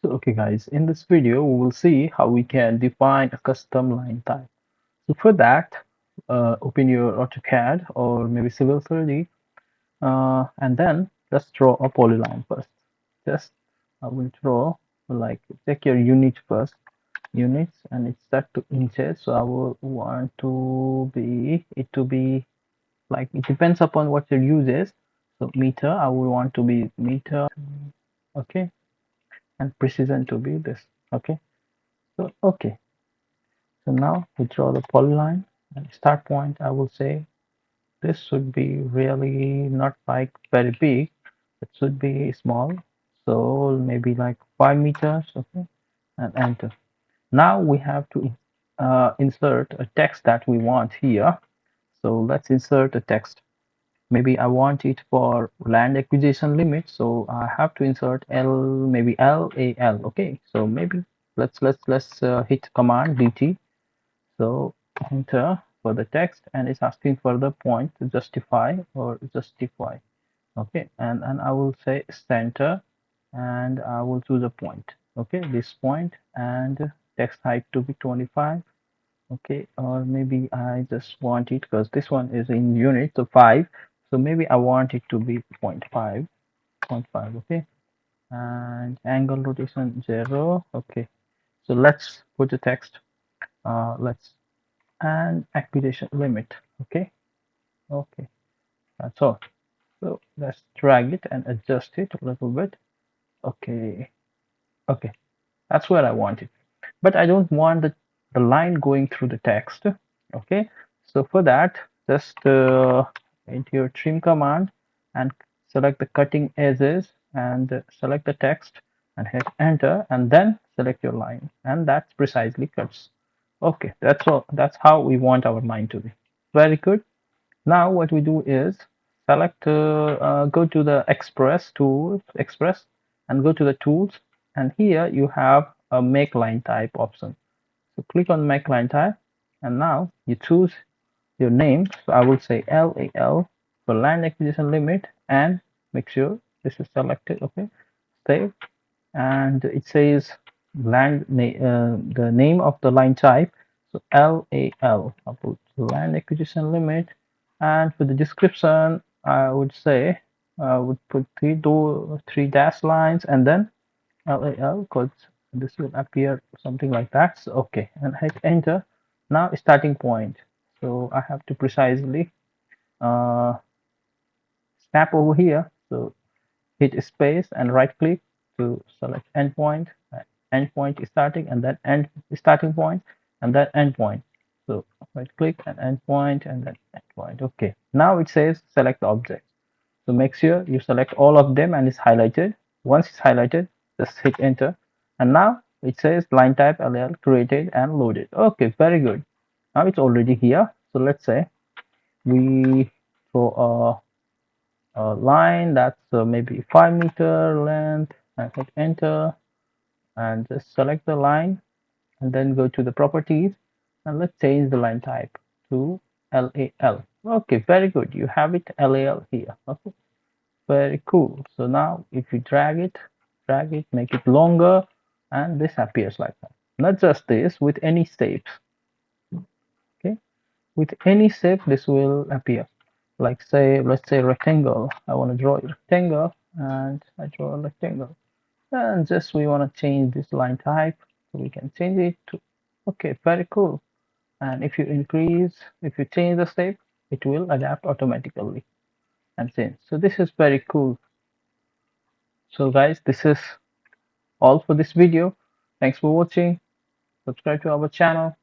So, okay, guys, in this video, we will see how we can define a custom line type. So, for that, open your AutoCAD or maybe Civil 3D, and then just draw a polyline first. Just I will draw like take your unit first, units, and it's set to inches. So, I will want to be like it depends upon what your use is. So, meter, I will want to be meter, okay, and precision to be this, okay. So, okay, so now we draw the polyline and start point. I will say this should be really not like very big. It should be small. So maybe like 5 meters, okay, and enter. Now we have to insert a text that we want here. So let's insert a text. Maybe I want it for land acquisition limit. So I have to insert L, maybe LAL. Okay, so maybe let's hit Command DT. So enter for the text and it's asking for the point to justify or justify. Okay, and I will say center and I will choose a point. Okay, this point and text height to be 25. Okay, or maybe I just want it because this one is in units so 5. So maybe I want it to be 0.5, 0.5. Okay, and angle rotation 0. Okay, so let's put the text. Let's and acquisition limit. Okay, okay, that's all. So let's drag it and adjust it a little bit. Okay, okay, that's where I want it, but I don't want the line going through the text. Okay, so for that, just into your trim command and select the cutting edges and select the text and hit enter and then select your line and that's precisely cuts. Okay, that's all. That's how we want our line to be. Very good. Now what we do is select, go to the Express, and go to the tools, and here you have a make line type option. So click on make line type, and now you choose your name. So I will say LAL for land acquisition limit, and make sure this is selected. Okay, save, and it says the name of the line type. So LAL, I'll put land acquisition limit, and for the description, I would say I would put three dash lines, and then LAL, because this will appear something like that. So okay, and hit enter. Now starting point. So I have to precisely uh, snap over here. So hit space and right click to select endpoint. Endpoint is starting and then end starting point and then endpoint. So right click and endpoint and then endpoint. Okay. Now it says select the object. So make sure you select all of them and it's highlighted. Once it's highlighted, just hit enter. And now it says line type LL created and loaded. Okay, very good. Now it's already here. So let's say we draw a line that's maybe 5 meter length and hit enter and just select the line and then go to the properties and let's change the line type to LAL. Okay, very good. You have it LAL here. Okay, very cool. So now if you drag it, make it longer, and this appears like that. Not just this, with any shapes. Okay, with any shape, this will appear. Like say, let's say rectangle. I want to draw a rectangle, and I draw a rectangle. And just we want to change this line type, so we can change it to. Okay, very cool. And if you change the shape, it will adapt automatically and change. So this is very cool. So guys, this is all for this video. Thanks for watching. Subscribe to our channel.